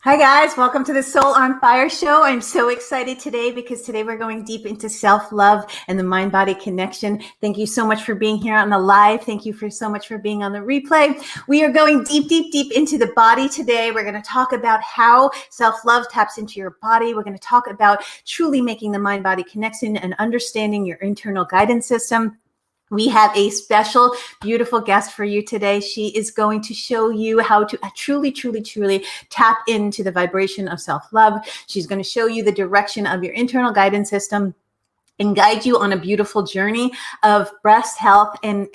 Hi guys, welcome to the Soul on Fire show. I'm so excited today because today we're going deep into self-love and the mind-body connection. Thank you so much for being here on the live. Thank you so much for being on the replay. We are going deep, deep, deep into the body today. We're going to talk about how self-love taps into your body. We're going to talk about truly making the mind-body connection and understanding your internal guidance system. We have a special, beautiful guest for you today. She is going to show you how to truly, truly, truly tap into the vibration of self-love. She's going to show you the direction of your internal guidance system and guide you on a beautiful journey of breast health and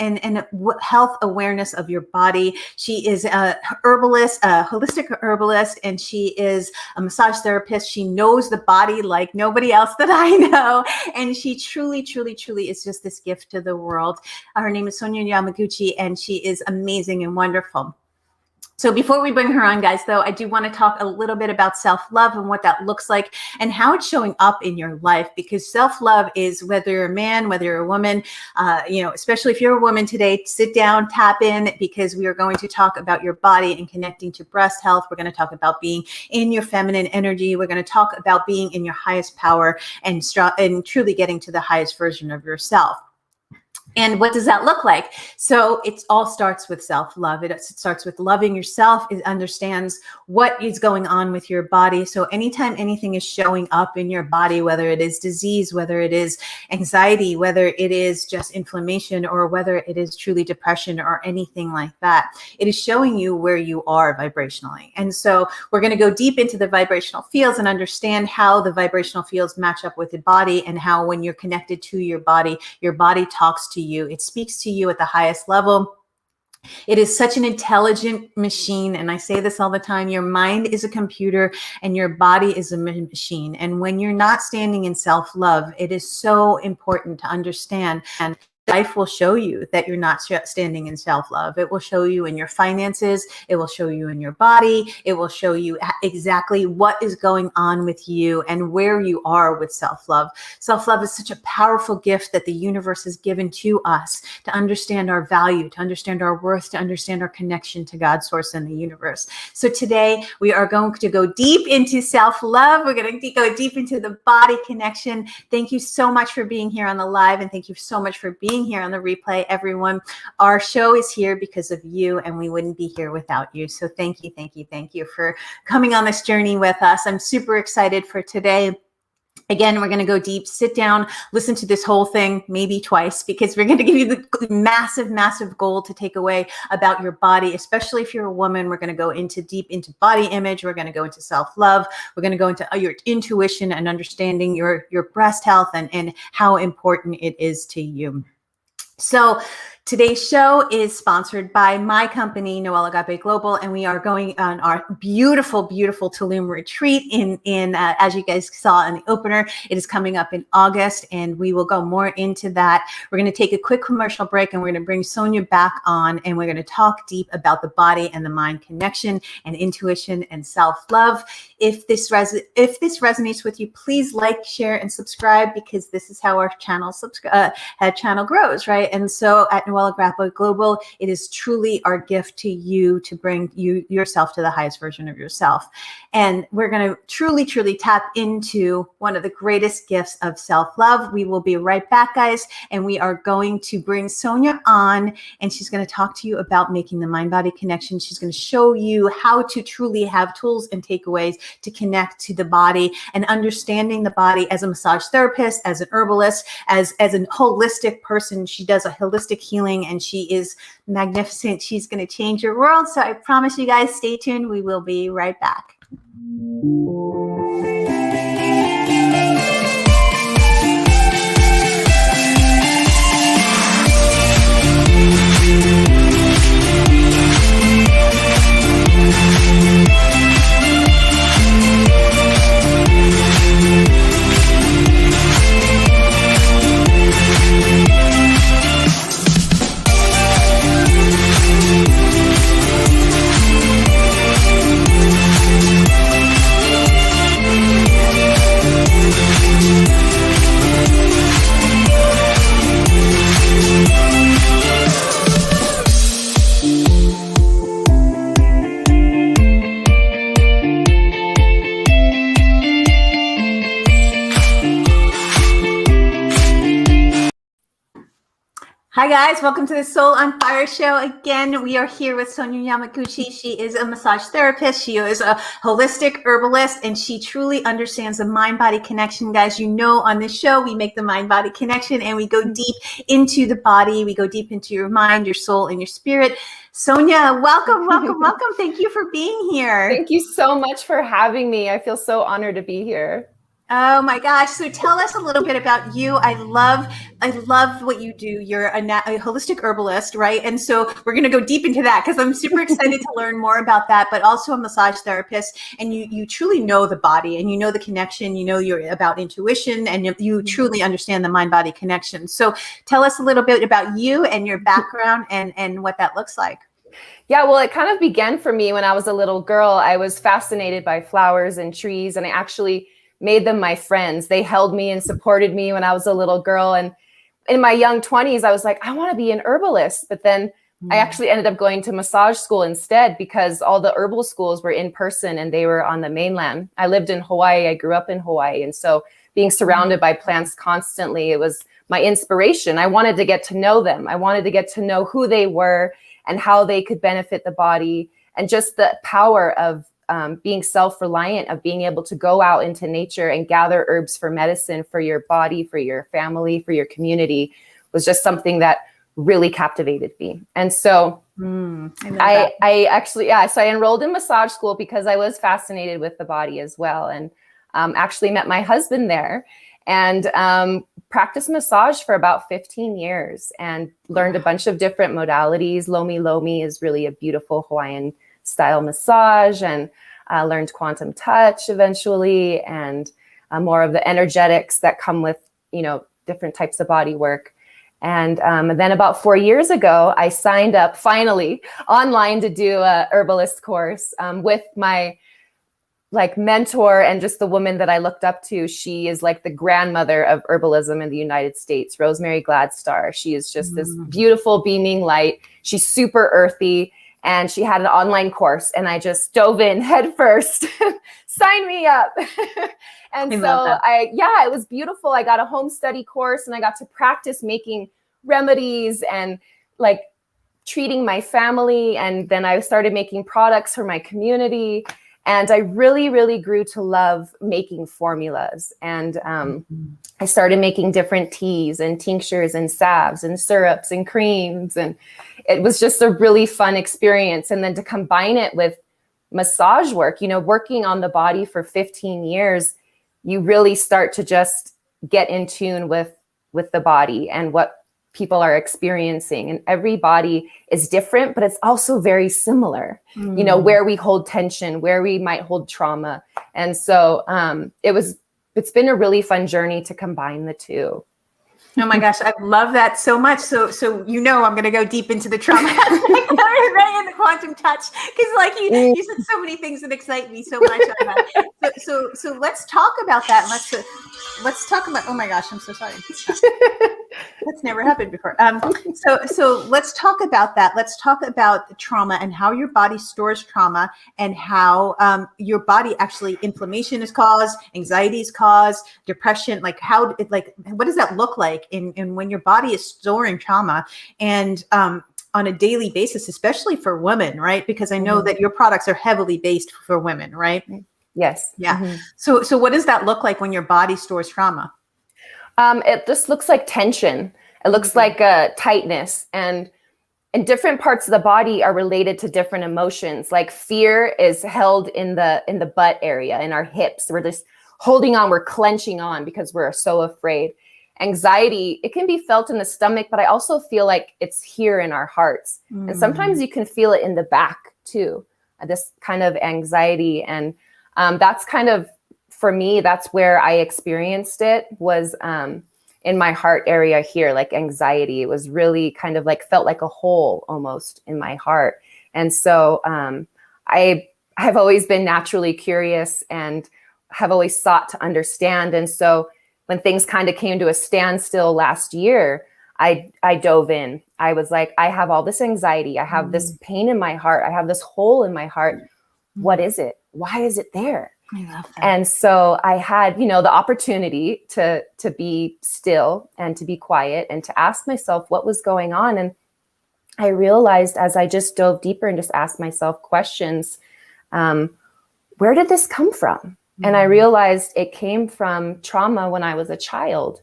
health awareness of your body. She is a herbalist, a holistic herbalist, and she is a massage therapist. She knows the body like nobody else that I know. And she truly, truly, truly is just this gift to the world. Her name is Sonya Yamaguchi, and she is amazing and wonderful. So before we bring her on, guys, though, I do want to talk a little bit about self-love and what that looks like and how it's showing up in your life, because self-love is, whether you're a man, whether you're a woman, especially if you're a woman today, sit down, tap in, because we are going to talk about your body and connecting to breast health. We're going to talk about being in your feminine energy. We're going to talk about being in your highest power and truly getting to the highest version of yourself. And what does that look like? So it all starts with self-love. It starts with loving yourself. It understands what is going on with your body. So anytime anything is showing up in your body, whether it is disease, whether it is anxiety, whether it is just inflammation, or whether it is truly depression or anything like that, it is showing you where you are vibrationally. And so we're going to go deep into the vibrational fields and understand how the vibrational fields match up with the body, and how when you're connected to your body talks to you. It speaks to you at the highest level. It is such an intelligent machine. And I say this all the time, your mind is a computer and your body is a machine. And when you're not standing in self-love, it is so important to understand, and life will show you that you're not standing in self-love. It will show you in your finances. It will show you in your body. It will show you exactly what is going on with you and where you are with self-love. Self-love is such a powerful gift that the universe has given to us to understand our value, to understand our worth, to understand our connection to God's source and the universe. So today we are going to go deep into self-love. We're going to go deep into the body connection. Thank you so much for being here on the live, and thank you so much for being here on the replay, everyone. Our show is here because of you, and we wouldn't be here without you. So thank you, thank you, thank you for coming on this journey with us. I'm super excited for today. Again, we're going to go deep, sit down, listen to this whole thing, maybe twice, because we're going to give you the massive, massive goal to take away about your body, especially if you're a woman. We're going to go deep into body image. We're going to go into self-love. We're going to go into your intuition and understanding your breast health and how important it is to you. So today's show is sponsored by my company, Noelle Agape Global, and we are going on our beautiful, beautiful Tulum retreat as you guys saw in the opener. It is coming up in August, and we will go more into that. We're going to take a quick commercial break, and we're going to bring Sonya back on, and we're going to talk deep about the body and the mind connection and intuition and self-love. If this resonates with you, please like, share, and subscribe, because this is how our channel grows, right? And so at Noelle Agape Global, it is truly our gift to you to bring yourself to the highest version of yourself. And we're going to truly, truly tap into one of the greatest gifts of self-love. We will be right back, guys. And we are going to bring Sonya on, and she's going to talk to you about making the mind-body connection. She's going to show you how to truly have tools and takeaways to connect to the body and understanding the body as a massage therapist, as an herbalist, as a holistic person. She does a holistic healing, and she is magnificent. She's going to change your world. So I promise you guys, stay tuned. We will be right back. Hi guys, welcome to the Soul on Fire show. Again, we are here with Sonya Yamaguchi. She is a massage therapist. She is a holistic herbalist, and she truly understands the mind-body connection. Guys, you know, on this show, we make the mind-body connection, and we go deep into the body. We go deep into your mind, your soul, and your spirit. Sonya, welcome, welcome, welcome. Thank you for being here. Thank you so much for having me. I feel so honored to be here. Oh my gosh. So tell us a little bit about you. I love what you do. You're a holistic herbalist, right? And so we're going to go deep into that because I'm super excited to learn more about that, but also a massage therapist. And you truly know the body, and you know the connection, you know, you're about intuition, and you truly understand the mind-body connection. So tell us a little bit about you and your background and what that looks like. Yeah, well, it kind of began for me when I was a little girl. I was fascinated by flowers and trees, and I actually made them my friends. They held me and supported me when I was a little girl. And in my young 20s, I was like, I want to be an herbalist. But then I actually ended up going to massage school instead, because all the herbal schools were in person and they were on the mainland. I lived in Hawaii. I grew up in Hawaii. And so being surrounded by plants constantly, it was my inspiration. I wanted to get to know them. I wanted to get to know who they were and how they could benefit the body, and just the power of being self-reliant, of being able to go out into nature and gather herbs for medicine, for your body, for your family, for your community, was just something that really captivated me. And so I actually, so I enrolled in massage school because I was fascinated with the body as well. And actually met my husband there, and practiced massage for about 15 years and learned a bunch of different modalities. Lomi Lomi is really a beautiful Hawaiian style massage, and learned quantum touch eventually, and more of the energetics that come with, you know, different types of body work. And then about 4 years ago, I signed up finally online to do a herbalist course with my mentor, and just the woman that I looked up to. She is like the grandmother of herbalism in the United States, Rosemary Gladstar. She is just this beautiful beaming light. She's super earthy. And she had an online course, and I just dove in head first. Sign me up. And so it was beautiful. I got a home study course, and I got to practice making remedies and like treating my family. And then I started making products for my community. And I really, really grew to love making formulas. And I started making different teas and tinctures and salves and syrups and creams. And it was just a really fun experience. And then to combine it with massage work, you know, working on the body for 15 years, you really start to just get in tune with the body and what people are experiencing. And every body is different, but it's also very similar, you know, where we hold tension, where we might hold trauma. And so it's been a really fun journey to combine the two. Oh my gosh, I love that so much. So you know, I'm going to go deep into the trauma aspect, right, and the quantum touch, because like you said so many things that excite me so much on that. So let's talk about that. And let's talk about. Oh my gosh, I'm so sorry. That's never happened before. So let's talk about that. Let's talk about the trauma and how your body stores trauma, and how your body actually, inflammation is caused, anxiety is caused, depression. Like what does that look like in when your body is storing trauma, and on a daily basis, especially for women, right? Because I know that your products are heavily based for women, right? Yes. Yeah. So what does that look like when your body stores trauma? It just looks like tension. It looks like a tightness, and different parts of the body are related to different emotions. Like fear is held in the butt area, in our hips. We're just holding on. We're clenching on because we're so afraid. Anxiety, it can be felt in the stomach, but I also feel like it's here in our hearts. And sometimes you can feel it in the back too, this kind of anxiety. And that's kind of, for me, that's where I experienced it, was in my heart area here, like anxiety. It was really kind of like, felt like a hole almost in my heart. And so I've always been naturally curious and have always sought to understand. And so when things kind of came to a standstill last year, I dove in. I was like, I have all this anxiety. I have this pain in my heart. I have this hole in my heart. What is it? Why is it there? I love that. And so I had, the opportunity to be still and to be quiet and to ask myself what was going on. And I realized, as I just dove deeper and just asked myself questions, where did this come from? And I realized it came from trauma when I was a child.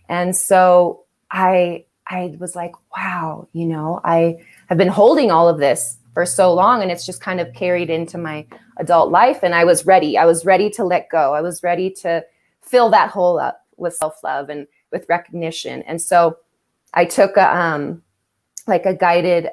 And so I was like, wow, I have been holding all of this for so long, and it's just kind of carried into my adult life. And I was ready. I was ready to let go. I was ready to fill that hole up with self-love and with recognition. And so I took a guided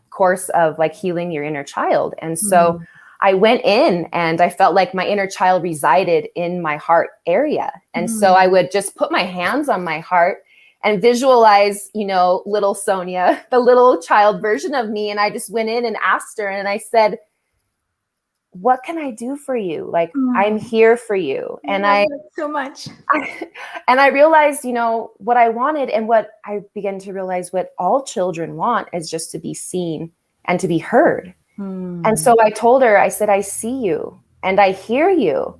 course of like healing your inner child. And so I went in and I felt like my inner child resided in my heart area. And so I would just put my hands on my heart and visualize, little Sonya, the little child version of me. And I just went in and asked her, and I said, what can I do for you? Like, I'm here for you. And I so much. And I realized, what I wanted, and what I began to realize what all children want is just to be seen and to be heard. And so I told her, I said, I see you and I hear you.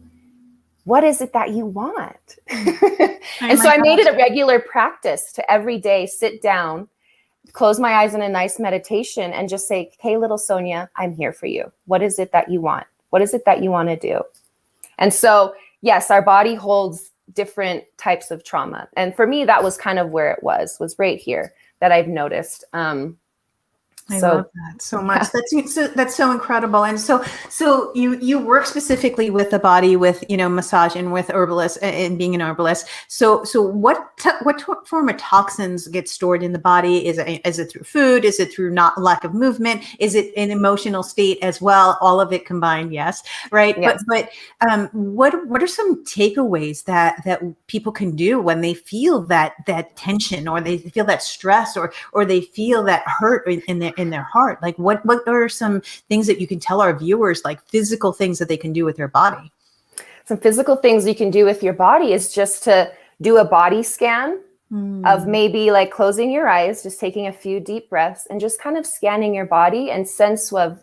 What is it that you want? And so I made it a regular practice to every day sit down, close my eyes in a nice meditation, and just say, hey, little Sonya, I'm here for you. What is it that you want? What is it that you want to do? And so, yes, our body holds different types of trauma. And for me, that was kind of where it was right here that I've noticed. I love that so much. Yeah. That's so incredible. And so you work specifically with the body, with massage, and with herbalist, and being an herbalist. So what form of toxins get stored in the body? Is it through food? Is it through lack of movement? Is it an emotional state as well? All of it combined, yes, right. Yes. But what are some takeaways that people can do when they feel that tension, or they feel that stress, or they feel that hurt in their heart? Like what are some things that you can tell our viewers, like physical things that they can do with their body? Some physical things you can do with your body is just to do a body scan of maybe like closing your eyes, just taking a few deep breaths and just kind of scanning your body and sense of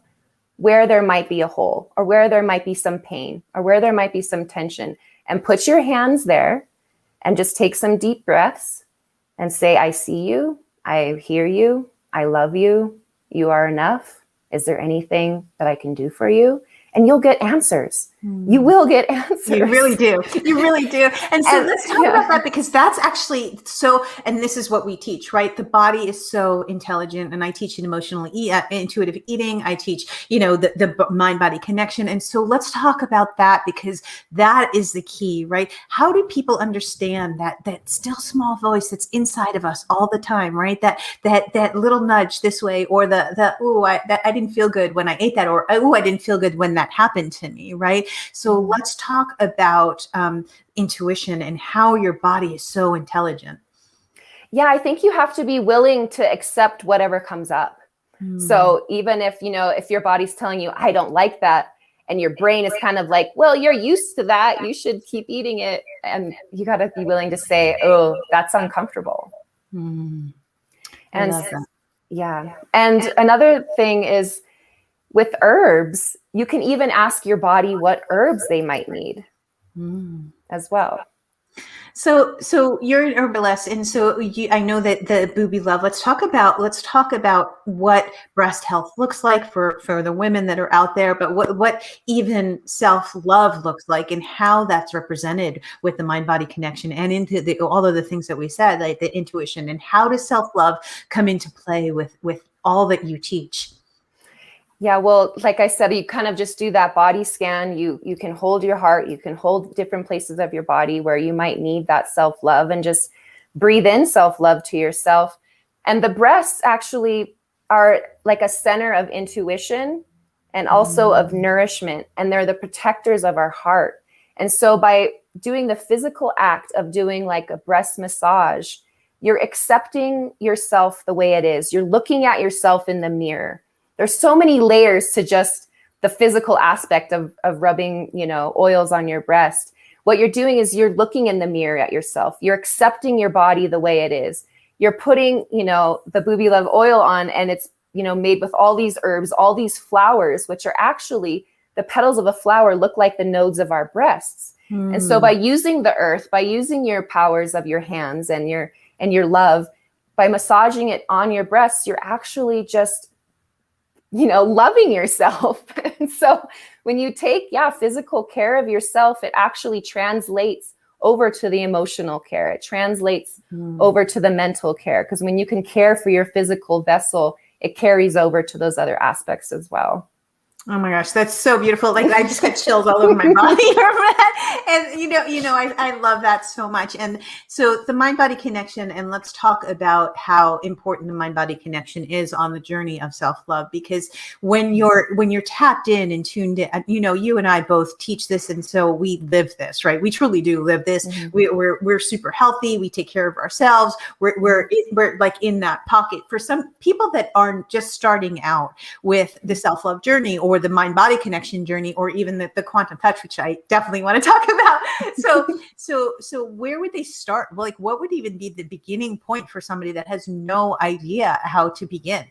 where there might be a hole, or where there might be some pain, or where there might be some tension, and put your hands there and just take some deep breaths and say, I see you, I hear you, I love you. You are enough. Is there anything that I can do for you? And you'll get answers. You will get answers. You really do. You really do. And so let's talk about that, because that's actually and this is what we teach, right? The body is so intelligent, and I teach intuitive eating. I teach, the mind-body connection. And so let's talk about that, because that is the key, right? How do people understand that still small voice that's inside of us all the time, right? That little nudge this way, or I didn't feel good when I ate that, or I didn't feel good when that happened to me, right? So let's talk about intuition and how your body is so intelligent. Yeah, I think you have to be willing to accept whatever comes up. So even if your body's telling you, I don't like that, and your brain is kind of like, well, you're used to that, you should keep eating it. And you got to be willing to say, oh, that's uncomfortable. Mm. I And love that. yeah. And another thing is with herbs, you can even ask your body what herbs they might need as well. So you're an herbalist, and so I know that the booby love. Let's talk about what breast health looks like for the women that are out there, but what even self love looks like, and how that's represented with the mind body connection, and into all of the things that we said, like the intuition, and how does self love come into play with all that you teach. Yeah, well, like I said, you kind of just do that body scan. You can hold your heart, you can hold different places of your body where you might need that self-love, and just breathe in self-love to yourself. And the breasts actually are like a center of intuition and also of nourishment, and they're the protectors of our heart. And so by doing the physical act of doing like a breast massage, you're accepting yourself the way it is. You're looking at yourself in the mirror. There's so many layers to just the physical aspect of rubbing, oils on your breast. What you're doing is you're looking in the mirror at yourself. You're accepting your body the way it is. You're putting, the Booby Love oil on, and it's, made with all these herbs, all these flowers, which are actually the petals of a flower look like the nodes of our breasts. And so by using the earth, by using your powers of your hands and your love, by massaging it on your breasts, you're actually just loving yourself. And so when you take, physical care of yourself, it actually translates over to the emotional care. It translates over to the mental care. Because when you can care for your physical vessel, it carries over to those other aspects as well. Oh my gosh, that's so beautiful. Like I just got chills all over my body. And I love that so much. And so the mind body connection, and let's talk about how important the mind body connection is on the journey of self-love, because when you're tapped in and tuned in, you and I both teach this, and so we live this, right? We truly do live this. We're super healthy. We take care of ourselves. We're like in that pocket. For some people that aren't just starting out with the self-love journey, or the mind-body connection journey, or even the quantum touch, which I definitely want to talk about. So where would they start? Like, what would even be the beginning point for somebody that has no idea how to begin?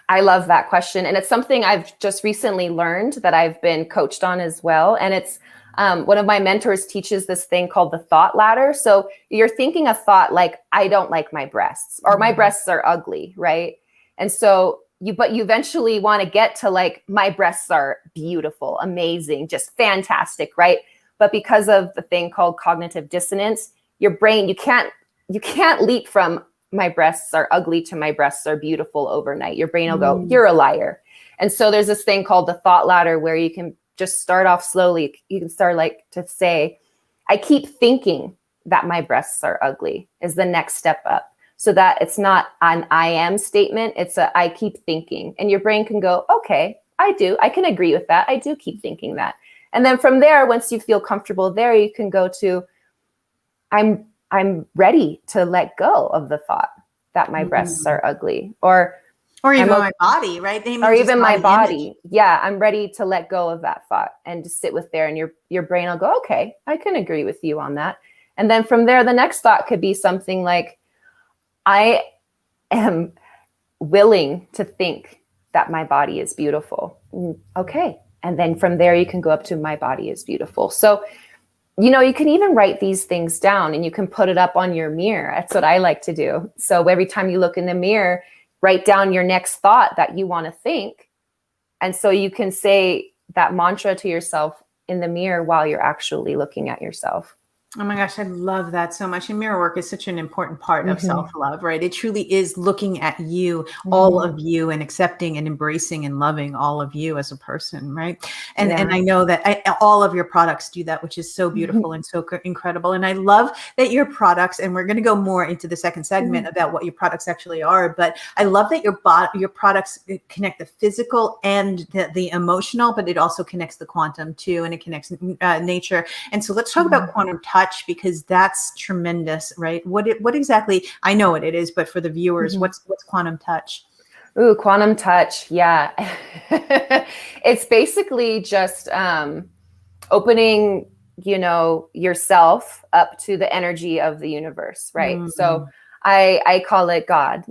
I love that question. And it's something I've just recently learned that I've been coached on as well. And it's one of my mentors teaches this thing called the thought ladder. So you're thinking a thought like, I don't like my breasts, or my breasts are ugly, right? And so you eventually want to get to like, my breasts are beautiful, amazing, just fantastic, right? But because of the thing called cognitive dissonance, your brain, you can't leap from my breasts are ugly to my breasts are beautiful overnight. Your brain will go, you're a liar. And so there's this thing called the thought ladder where you can just start off slowly. You can start like to say, I keep thinking that my breasts are ugly is the next step up. So that it's not an I am statement, it's a I keep thinking. And your brain can go, okay, I can agree with that. I do keep thinking that. And then from there, once you feel comfortable there, you can go to, I'm ready to let go of the thought that my breasts are ugly, or even my body, right? Or even my body. Image. Yeah, I'm ready to let go of that thought and just sit with there. And your brain will go, okay, I can agree with you on that. And then from there, the next thought could be something like, I am willing to think that my body is beautiful. Okay. And then from there, you can go up to my body is beautiful. So, you can even write these things down and you can put it up on your mirror. That's what I like to do. So every time you look in the mirror, write down your next thought that you want to think. And so you can say that mantra to yourself in the mirror while you're actually looking at yourself. Oh my gosh, I love that so much. And mirror work is such an important part of self-love, right? It truly is looking at you, all of you, and accepting and embracing and loving all of you as a person, right? And I know that all of your products do that, which is so beautiful and so incredible. And I love that your products, and we're going to go more into the second segment about what your products actually are, but I love that your products connect the physical and the emotional, but it also connects the quantum too, and it connects nature. And so let's talk about quantum touch, because that's tremendous, right? What exactly, I know what it is, but for the viewers, what's quantum touch? Ooh, quantum touch. Yeah. It's basically just opening, yourself up to the energy of the universe, right? So I call it God,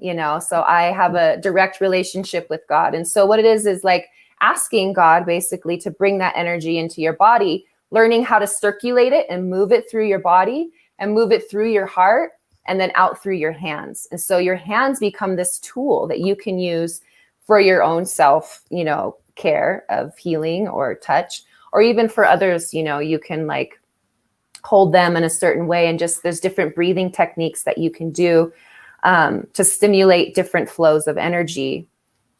so I have a direct relationship with God. And so what it is like asking God basically to bring that energy into your body, learning how to circulate it and move it through your body and move it through your heart and then out through your hands. And so your hands become this tool that you can use for your own self, care of healing or touch, or even for others, you can like hold them in a certain way. And just there's different breathing techniques that you can do to stimulate different flows of energy.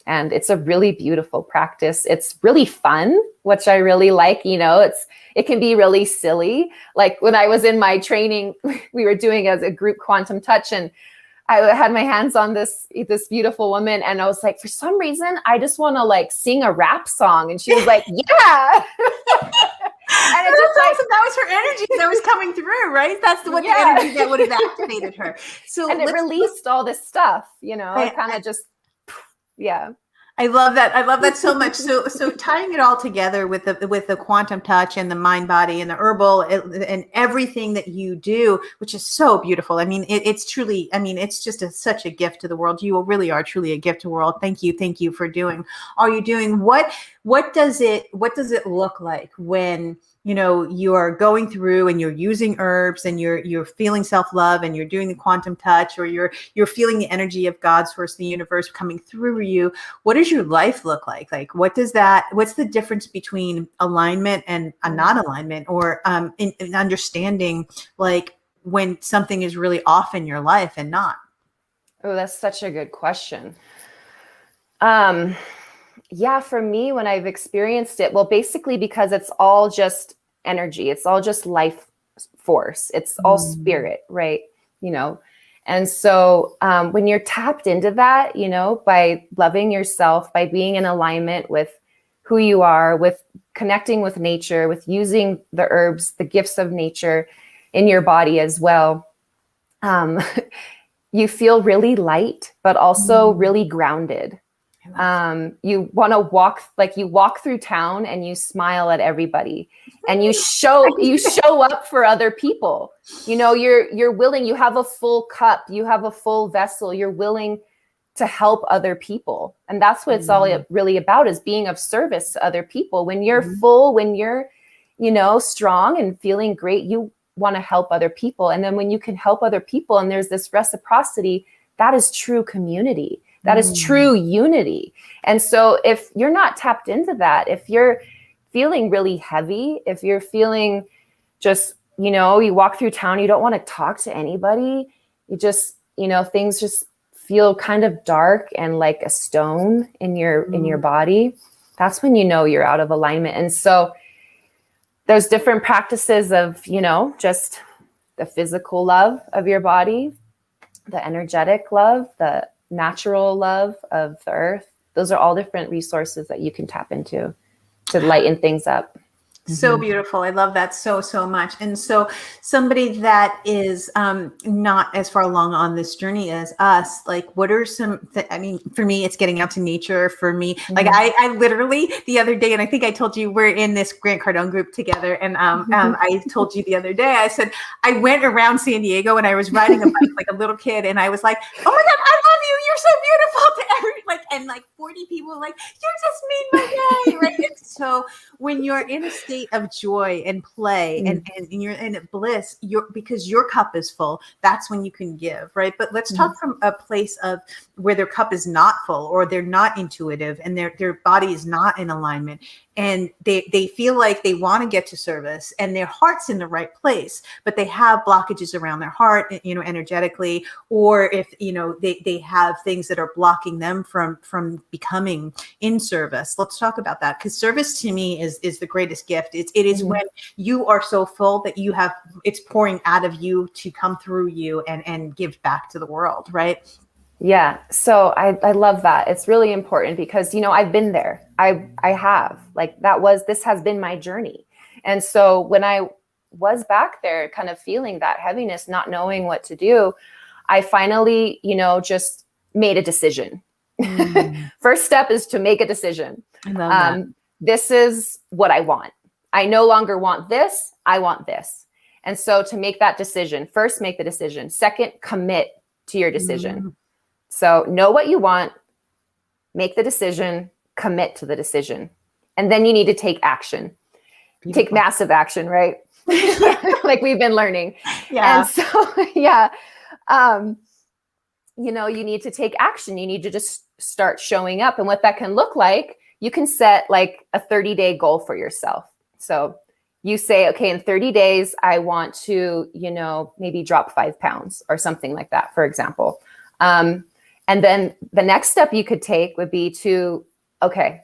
And it's a really beautiful practice. It's really fun, which I really like. It can be really silly. Like when I was in my training, we were doing as a group quantum touch, and I had my hands on this beautiful woman, and I was like, for some reason, I just want to like sing a rap song. And she was like, yeah. And it's just like, that was her energy that was coming through, right? That's the energy that would have activated her. So and it released all this stuff, it kind of just, yeah. I love that. I love that so much. So tying it all together with the quantum touch and the mind body and the herbal and everything that you do, which is so beautiful. I mean, it's truly, it's just such a gift to the world. You really are truly a gift to the world. Thank you for doing all you're doing. What does it look like when you are going through and you're using herbs and you're feeling self-love and you're doing the quantum touch, or you're feeling the energy of God, source, the universe coming through you? What does your life look like? Like, what's the difference between alignment and a non-alignment, or in understanding like when something is really off in your life and not? Oh, that's such a good question. Yeah, for me, when I've experienced it, well, basically because it's all just energy, it's all just life force, it's all spirit, right? And so when you're tapped into that, by loving yourself, by being in alignment with who you are, with connecting with nature, with using the herbs, the gifts of nature in your body as well, you feel really light, but also really grounded. You want to walk through town and you smile at everybody, and you show up for other people. You're willing, you have a full cup, you have a full vessel, you're willing to help other people. And that's what it's all really about, is being of service to other people. When you're full, when you're, strong and feeling great, you want to help other people. And then when you can help other people and there's this reciprocity, that is true community. That is true unity. And so if you're not tapped into that, if you're feeling really heavy, if you're feeling just, you walk through town, you don't want to talk to anybody, you just, things just feel kind of dark and like a stone in your body, that's when you're out of alignment. And so there's different practices of, just the physical love of your body, the energetic love, the natural love of the earth. Those are all different resources that you can tap into to lighten things up. So beautiful. I love that so much. And so somebody that is not as far along on this journey as us, like what are some, for me, it's getting out to nature. For me, like I literally the other day, and I think I told you, we're in this Grant Cardone group together. And I told you the other day, I said, I went around San Diego and I was riding a bike like a little kid. And I was like, oh my God, I love you. You're so beautiful to and 40 people were like, you just made my day. Right. And so when you're in a state of joy and play and you're in bliss, because your cup is full, that's when you can give, right? But let's talk from a place of where their cup is not full, or they're not intuitive and their body is not in alignment, and they feel like they want to get to service and their heart's in the right place, but they have blockages around their heart, energetically, or if they have things that are blocking them from becoming in service. Let's talk about that, because service to me is the greatest gift. It is when you are so full that it's pouring out of you to come through you and give back to the world, right? Yeah. So I love that. It's really important because, I've been there. I have, this has been my journey. And so when I was back there kind of feeling that heaviness, not knowing what to do, I finally, just made a decision. First step is to make a decision. I love that. This is what I want. I no longer want this. I want this. And so to make that decision, first, make the decision. Second, commit to your decision. So know what you want, make the decision, commit to the decision. And then you need to take action. Beautiful. Take massive action, right? Like we've been learning. Yeah. And so, yeah, you need to take action. You need to just start showing up. And what that can look like, you can set like a 30-day goal for yourself. So you say, okay, in 30 days, I want to, maybe drop 5 pounds or something like that, for example. And then the next step you could take would be to, okay,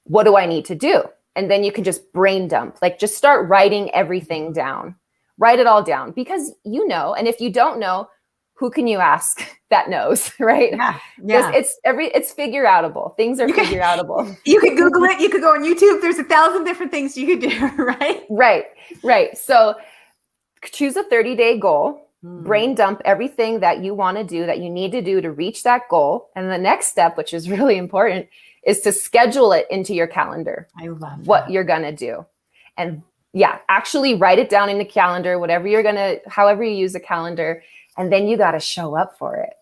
what do I need to do? And then you can just brain dump, like just start writing everything down, write it all down because and if you don't know, who can you ask that knows, right? Yeah. It's figure outable. Things are figure outable. You could Google it. You could go on YouTube. There's 1,000 different things you could do, right? Right. So choose a 30-day goal, brain dump everything that you want to do, that you need to do to reach that goal. And the next step, which is really important, is to schedule it into your calendar. I love what you're going to do. And actually write it down in the calendar, however you use a calendar. And then you got to show up for it.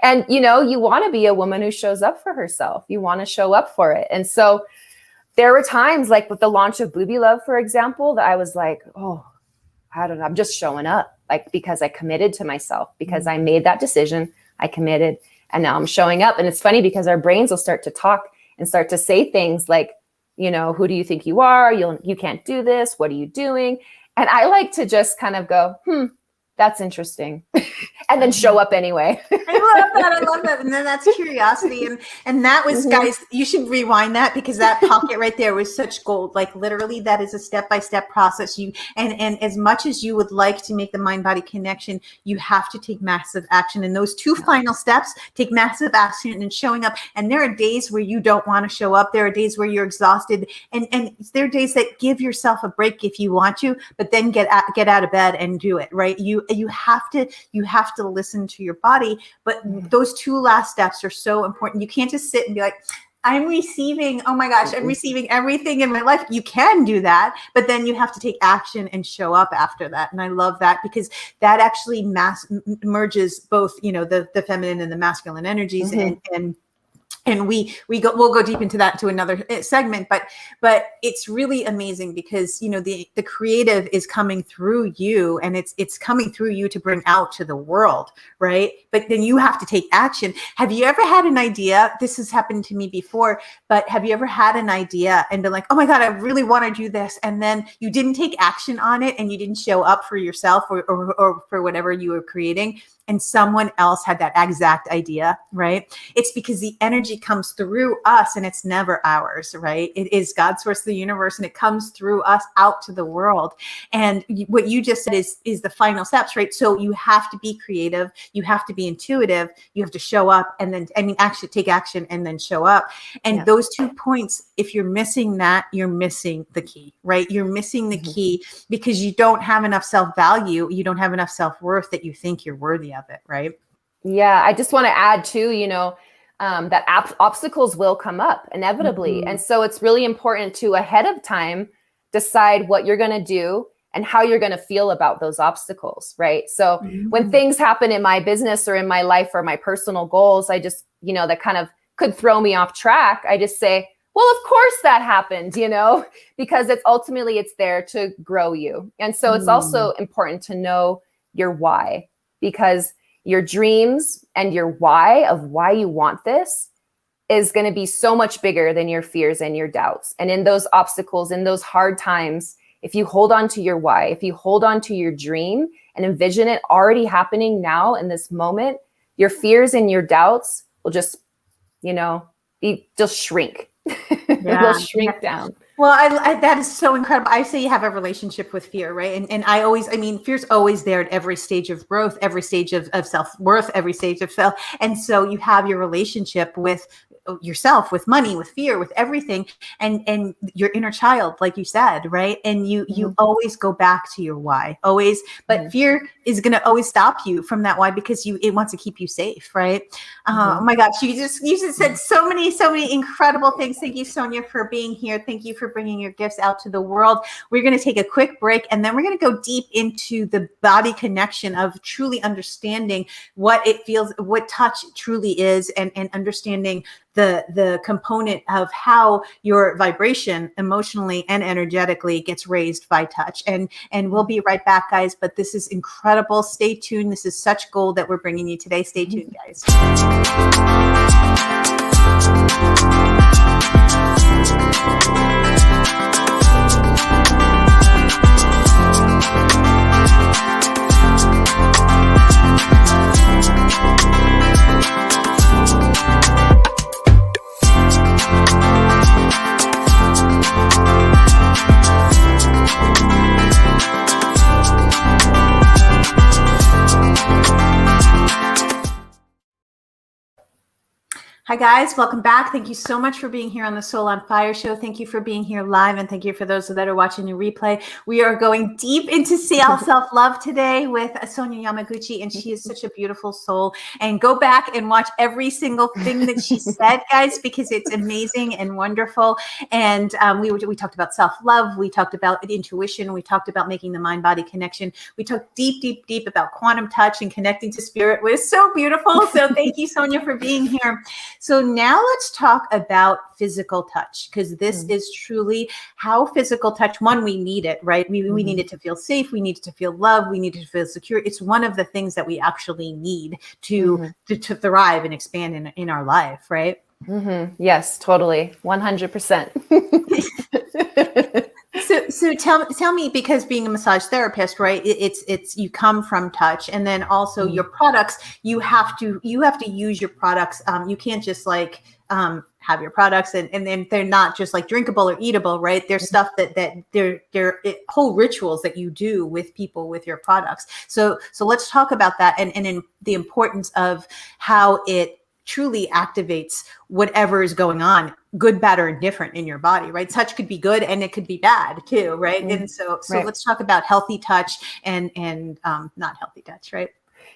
And, you want to be a woman who shows up for herself. You want to show up for it. And so there were times like with the launch of Booby Love, for example, that I was like, oh, I don't know. I'm just showing up because I committed to myself, because I made that decision. I committed. And now I'm showing up. And it's funny because our brains will start to talk and start to say things like, who do you think you are? You can't do this. What are you doing? And I like to just kind of go, that's interesting. And then show up anyway. I love that. And then that's curiosity. And that was, guys, you should rewind that because that pocket right there was such gold. Like literally that is a step-by-step process. And as much as you would like to make the mind-body connection, you have to take massive action. And those two final steps, take massive action and showing up. And there are days where you don't want to show up. There are days where you're exhausted. And there are days that give yourself a break if you want to, but then get out of bed and do it, right? You have to listen to your body, but those two last steps are so important. You can't just sit and be like, I'm receiving, oh my gosh, I'm receiving everything in my life. You can do that, but then you have to take action and show up after that. And I love that because that actually merges both, the feminine and the masculine energies. And we'll go deep into that to another segment, but it's really amazing because the creative is coming through you, and it's coming through you to bring out to the world, right? But then you have to take action. Have you ever had an idea? This has happened to me before, but have you ever had an idea and been like, oh my God, I really want to do this, and then you didn't take action on it, and you didn't show up for yourself or for whatever you were creating, and someone else had that exact idea, right? It's because the energy comes through us and it's never ours, right? It is God's source of the universe, and it comes through us out to the world. And what you just said is the final steps, right? So you have to be creative, you have to be intuitive, you have to show up, and then, actually take action and then show up. And those 2 points, if you're missing that, you're missing the key, right? You're missing the key because you don't have enough self-value, you don't have enough self-worth that you think you're worthy of it, right? Yeah, I just want to add too, that obstacles will come up inevitably. And so it's really important to ahead of time decide what you're going to do and how you're going to feel about those obstacles, right? So when things happen in my business or in my life or my personal goals, I just, that kind of could throw me off track. I just say, well, of course that happened, because it's there to grow you. And so it's also important to know your why, because your dreams and your why of why you want this is going to be so much bigger than your fears and your doubts. And in those obstacles, in those hard times, if you hold on to your why, if you hold on to your dream and envision it already happening now in this moment, your fears and your doubts will just, just shrink. They'll shrink down. Well, I that is so incredible. I say you have a relationship with fear, right? And fear's always there at every stage of growth, every stage of self-worth, every stage of self. And so you have your relationship with yourself, with money, with fear, with everything, and your inner child, like you said, right? And you always go back to your why, always. But fear is going to always stop you from that why, because it wants to keep you safe, right? Oh my gosh, you just said so many incredible things. Thank you, Sonya, for being here. Thank you for bringing your gifts out to the world. We're going to take a quick break, and then we're going to go deep into the body connection of truly understanding what it feels, what touch truly is, and understanding the component of how your vibration emotionally and energetically gets raised by touch. And we'll be right back, guys. But this is incredible. Stay tuned. This is such gold that we're bringing you today. Stay tuned, guys. Hi guys, welcome back. Thank you so much for being here on the Soul on Fire show. Thank you for being here live, and thank you for those that are watching the replay. We are going deep into self-love today with Sonya Yamaguchi, and she is such a beautiful soul. And go back and watch every single thing that she said, guys, because it's amazing and wonderful. And we talked about self-love. We talked about intuition. We talked about making the mind-body connection. We talked deep about quantum touch and connecting to spirit. It was so beautiful. So thank you, Sonya, for being here. So now let's talk about physical touch, because this is truly how physical touch, one, we need it, right? We need it to feel safe. We need it to feel love. We need it to feel secure. It's one of the things that we actually need to thrive and expand in our life, right? Yes, totally. 100%. So tell me, because being a massage therapist, right? It's you come from touch, and then also your products. You have to use your products. You can't just like have your products and then they're not just like drinkable or eatable, right? There's stuff that they're whole rituals that you do with people with your products. So let's talk about that and in the importance of how it truly activates whatever is going on, good, bad, or indifferent in your body, right? Touch could be good and it could be bad too, right? And so let's talk about healthy touch and not healthy touch, right?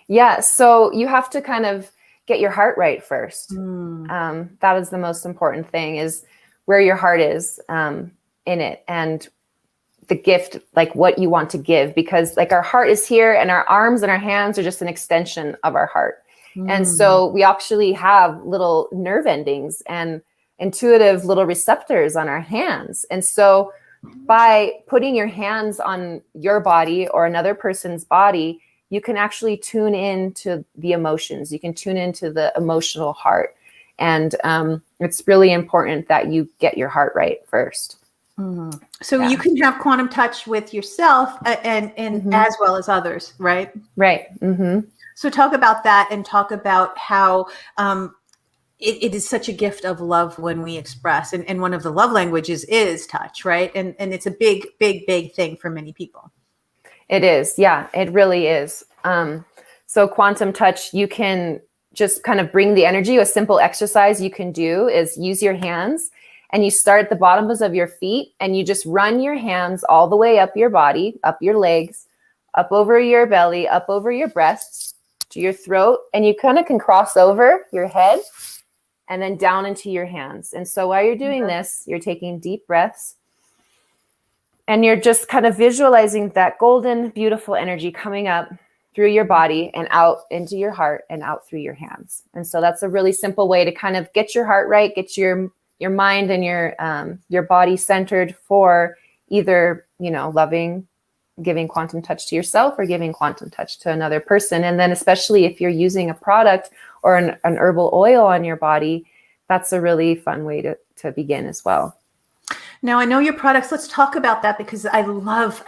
Yeah. So you have to kind of get your heart right first. That is the most important thing, is where your heart is in it, and the gift, like what you want to give, because like our heart is here and our arms and our hands are just an extension of our heart. And so we actually have little nerve endings and intuitive little receptors on our hands. And so by putting your hands on your body or another person's body, you can actually tune into the emotions. You can tune into the emotional heart. And it's really important that you get your heart right first. So you can have quantum touch with yourself and as well as others, right? Right. So talk about that, and talk about how it is such a gift of love when we express. And one of the love languages is touch, right? And it's a big thing for many people. It is. Yeah, it really is. So quantum touch, you can just kind of bring the energy. A simple exercise you can do is use your hands, and you start at the bottoms of your feet, and you just run your hands all the way up your body, up your legs, up over your belly, up over your breasts, to your throat, and you kind of can cross over your head and then down into your hands. And so while you're doing this, you're taking deep breaths, and you're just kind of visualizing that golden, beautiful energy coming up through your body and out into your heart and out through your hands. And so that's a really simple way to kind of get your heart right, get your mind and your body centered for either, loving, giving quantum touch to yourself or giving quantum touch to another person. And then especially if you're using a product or an herbal oil on your body, that's a really fun way to begin as well. Now I know your products. Let's talk about that because I love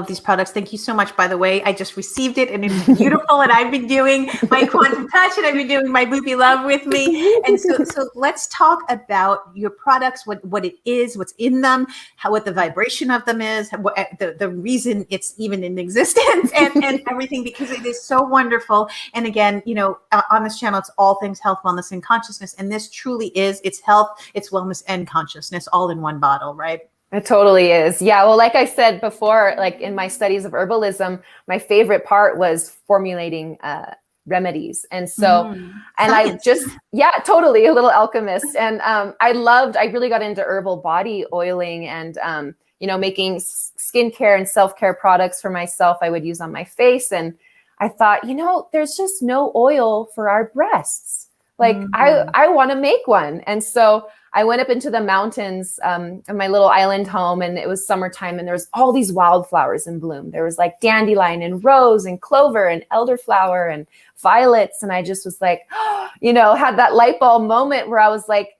these products. Thank you so much. By the way, I just received it and it's beautiful. And I've been doing my quantum touch and I've been doing my Boopy Love with me. And so let's talk about your products, what it is, what's in them, what the vibration of them is, the reason it's even in existence, and everything, because it is so wonderful. And again, on this channel, it's all things health, wellness, and consciousness. And this truly is, it's health, it's wellness, and consciousness all in one bottle, right? It totally is. Yeah. Well, like I said before, like in my studies of herbalism, my favorite part was formulating remedies. And so, and science. Totally a little alchemist. And I really got into herbal body oiling and, making skincare and self-care products for myself I would use on my face. And I thought, there's just no oil for our breasts. Like I want to make one. And so I went up into the mountains of my little island home, and it was summertime, and there was all these wildflowers in bloom. There was like dandelion and rose and clover and elderflower and violets. And I just was like, had that light bulb moment where I was like,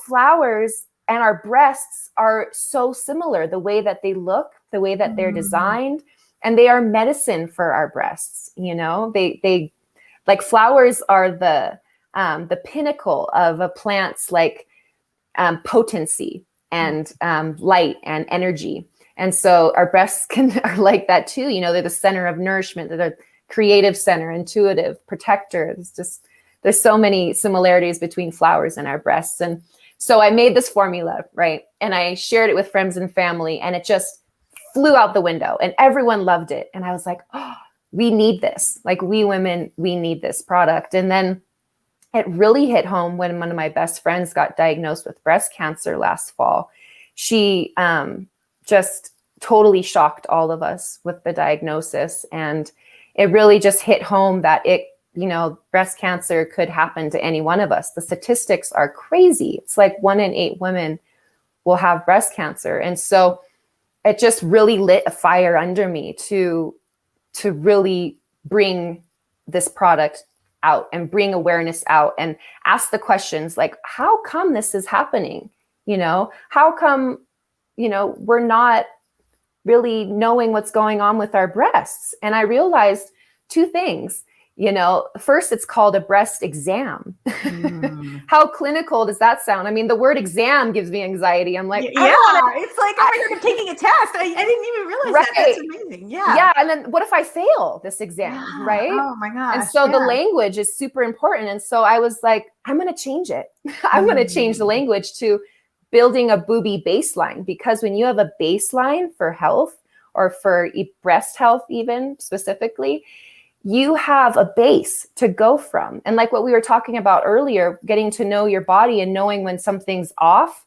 flowers and our breasts are so similar, the way that they look, the way that they're designed, and they are medicine for our breasts. They like flowers are the pinnacle of a plant's like potency and light and energy. And so our breasts are like that too. They're the center of nourishment. They're the creative center, intuitive, protector. There's so many similarities between flowers and our breasts. And so I made this formula, right? And I shared it with friends and family, and it just flew out the window and everyone loved it. And I was like, oh, we need this. Like we women, we need this product. And then it really hit home when one of my best friends got diagnosed with breast cancer last fall. She just totally shocked all of us with the diagnosis. And it really just hit home that breast cancer could happen to any one of us. The statistics are crazy. It's like 1 in 8 women will have breast cancer. And so it just really lit a fire under me to really bring this product out and bring awareness out and ask the questions like, how come this is happening? How come, we're not really knowing what's going on with our breasts? And I realized 2 things. First, it's called a breast exam. How clinical does that sound? I mean, the word exam gives me anxiety. I'm like, it's like, oh my God, I'm taking a test. I didn't even realize that. That's amazing. Yeah. Yeah. And then what if I fail this exam? Right. Oh my gosh. And so the language is super important. And so I was like, I'm going to change it. I'm going to change the language to building a booby baseline, because when you have a baseline for health or for breast health, even specifically, you have a base to go from. And like what we were talking about earlier, getting to know your body and knowing when something's off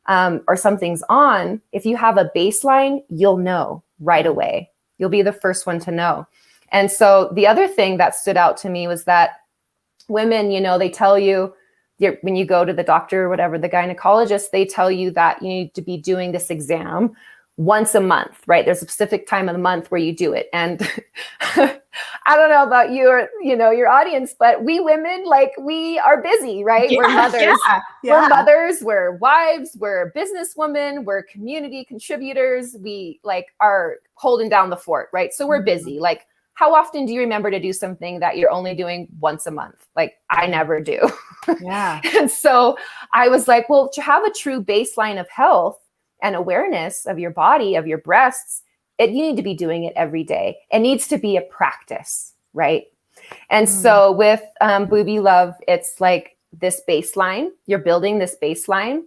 or something's on, if you have a baseline, you'll know right away. You'll be the first one to know. And so the other thing that stood out to me was that women, they tell you when you go to the doctor or whatever, the gynecologist, they tell you that you need to be doing this exam once a month, right? There's a specific time of the month where you do it. And I don't know about you or, your audience, but we women, like, we are busy, right? We're mothers, we're mothers, we're wives, we're businesswomen, we're community contributors. We are holding down the fort, right? So we're busy. Like, how often do you remember to do something that you're only doing once a month? Like, I never do. Yeah. And so I was like, well, to have a true baseline of health and awareness of your body, of your breasts, you need to be doing it every day. It needs to be a practice, right? And so with Booby Love, it's like this baseline. You're building this baseline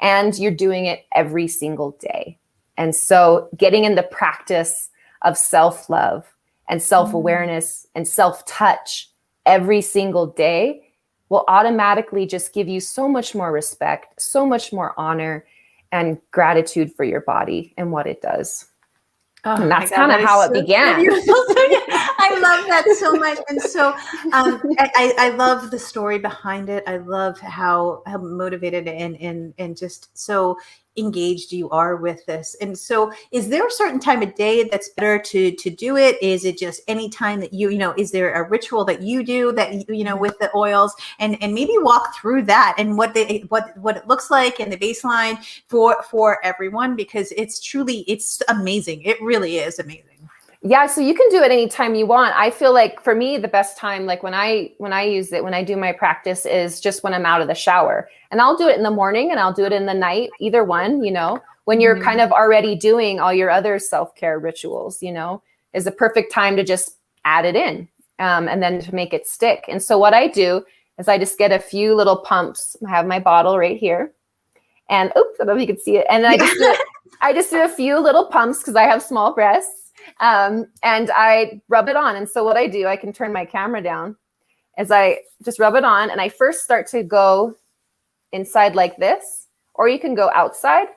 and you're doing it every single day. And so getting in the practice of self-love and self-awareness and self-touch every single day will automatically just give you so much more respect, so much more honor, and gratitude for your body and what it does. Oh, and that's kind of how it began. I I love that so much. And so I love the story behind it. I love how motivated and just so engaged you are with this. And so is there a certain time of day that's better to do it? Is it just any time that you know, is there a ritual that you do that, you know, with the oils, and maybe walk through that and what it looks like and the baseline for everyone, because it's amazing. It really is amazing. Yeah, so you can do it anytime you want. I feel like for me, the best time, like when I use it, when I do my practice, is just when I'm out of the shower. And I'll do it in the morning and I'll do it in the night, either one, you know, when you're kind of already doing all your other self-care rituals, you know, is a perfect time to just add it in and then to make it stick. And so what I do is I just get a few little pumps. I have my bottle right here. And oops, I don't know if you can see it. And then I just do a few little pumps because I have small breasts. And I rub it on. And so what I do, I can turn my camera down, as I just rub it on, and I first start to go inside like this, or you can go outside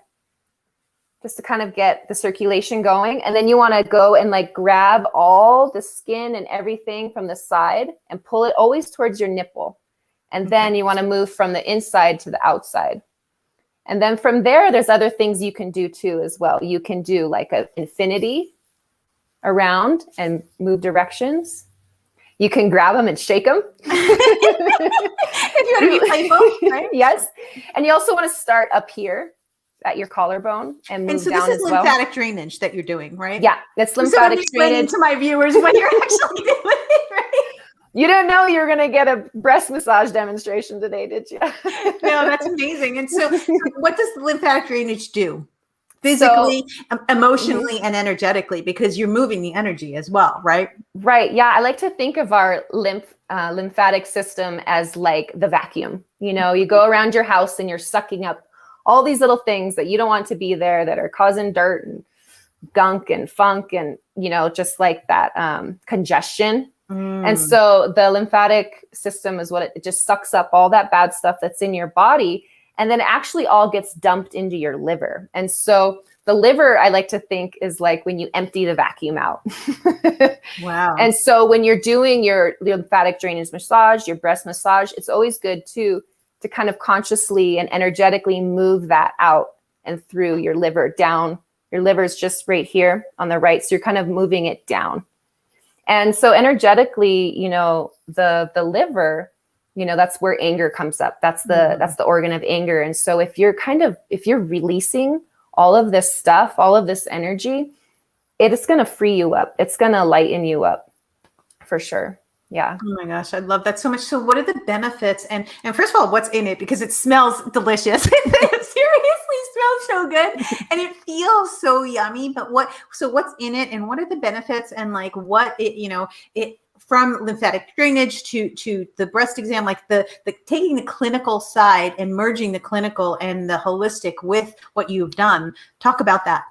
just to kind of get the circulation going. And then you want to go and like grab all the skin and everything from the side and pull it always towards your nipple. And then you want to move from the inside to the outside. And then from there, there's other things you can do too as well. You can do like an infinity around and move directions. You can grab them and shake them. If you want to be playful, right? Yes. And you also want to start up here at your collarbone and move down as well. And so this is lymphatic drainage that you're doing, right? Yeah, it's lymphatic drainage. To my viewers what you're actually doing, right? You didn't know you were going to get a breast massage demonstration today, did you? No, that's amazing. And so what does the lymphatic drainage do? Physically, emotionally, and energetically, because you're moving the energy as well, right? Right. Yeah. I like to think of our lymphatic system as like the vacuum. You know, you go around your house and you're sucking up all these little things that you don't want to be there, that are causing dirt and gunk and funk and, you know, just like that congestion. And so the lymphatic system is what it just sucks up all that bad stuff that's in your body. And then it actually all gets dumped into your liver. And so the liver, I like to think, is like when you empty the vacuum out. Wow. And so when you're doing your lymphatic drainage massage, your breast massage, it's always good to kind of consciously and energetically move that out and through your liver down. Your liver's just right here on the right. So you're kind of moving it down. And so energetically, you know, the liver, you know, that's where anger comes up. That's the organ of anger. And so if you're releasing all of this stuff, all of this energy, it's going to free you up. It's going to lighten you up for sure. Yeah. Oh my gosh, I love that so much. So what are the benefits? And first of all, what's in it? Because it smells delicious. It seriously smells so good and it feels so yummy. But what's in it, and what are the benefits, and like what it, you know, it from lymphatic drainage to the breast exam, like the taking the clinical side and merging the clinical and the holistic with what you've done. Talk about that.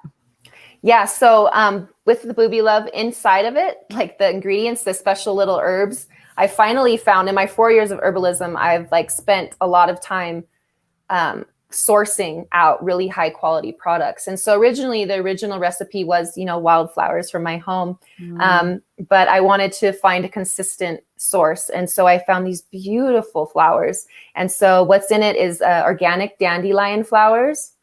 Yeah. So with the Booby Love, inside of it, like the ingredients, the special little herbs, I finally found in my 4 years of herbalism, I've like spent a lot of time sourcing out really high quality products. And so originally the original recipe was, you know, wildflowers from my home. But I wanted to find a consistent source. And so I found these beautiful flowers. And so what's in it is organic dandelion flowers.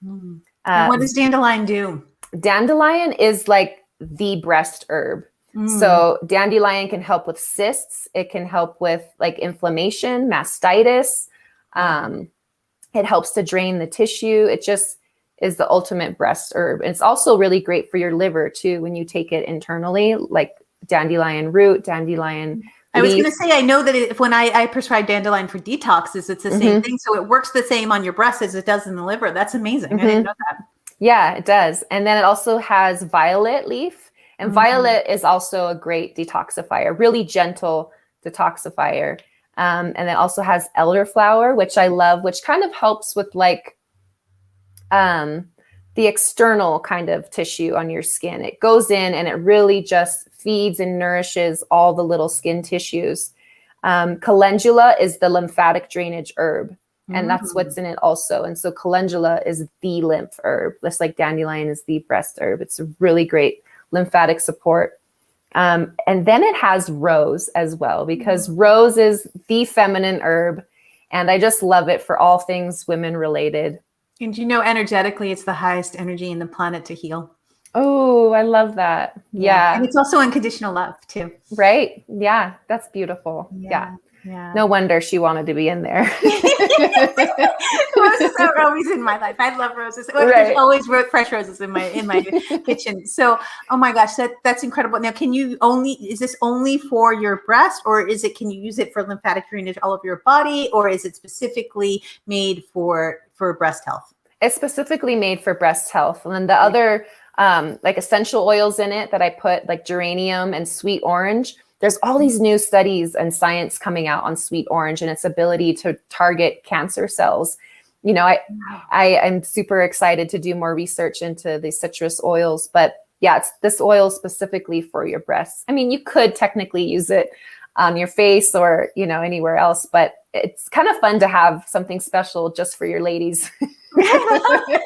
What does dandelion do? Dandelion is like the breast herb. So dandelion can help with cysts. It can help with like inflammation, mastitis. It helps to drain the tissue. It just is the ultimate breast herb. And it's also really great for your liver too, when you take it internally, like dandelion root, dandelion I was going to say, I know that when I prescribe dandelion for detoxes, it's the same thing. So it works the same on your breast as it does in the liver. That's amazing. I didn't know that. Yeah, it does. And then it also has violet leaf. And violet is also a great detoxifier, really gentle detoxifier. And then also has elderflower, which I love, which kind of helps with like the external kind of tissue on your skin. It goes in and it really just feeds and nourishes all the little skin tissues. Calendula is the lymphatic drainage herb. And that's what's in it also. And so calendula is the lymph herb, just like dandelion is the breast herb. It's a really great lymphatic support. And then it has rose as well, because rose is the feminine herb. And I just love it for all things women related. And energetically, it's the highest energy in the planet to heal. Oh, I love that. Yeah. And it's also unconditional love too. Right. Yeah. That's beautiful. Yeah. No wonder she wanted to be in there. Roses are always in my life. I love roses. There's always fresh roses in my kitchen. So, oh my gosh, that's incredible. Now, is this only for your breast, or can you use it for lymphatic drainage all of your body, or is it specifically made for breast health? It's specifically made for breast health. And then the other like essential oils in it that I put, like geranium and sweet orange. There's all these new studies and science coming out on sweet orange and its ability to target cancer cells. I'm super excited to do more research into the citrus oils, but yeah, it's this oil specifically for your breasts. I mean, you could technically use it on your face or, anywhere else, but it's kind of fun to have something special just for your ladies. I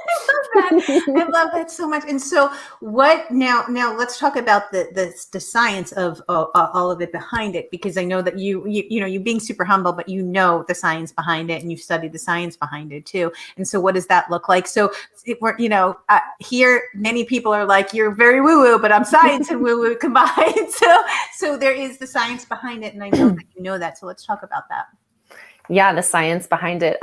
love that so much. And so now let's talk about the science of all of it behind it, because I know that you being super humble, but the science behind it, and you've studied the science behind it too. And so what does that look like? So here many people are like, you're very woo-woo, but I'm science and woo-woo combined. So there is the science behind it. And I know that you know that. So let's talk about that. Yeah, the science behind it.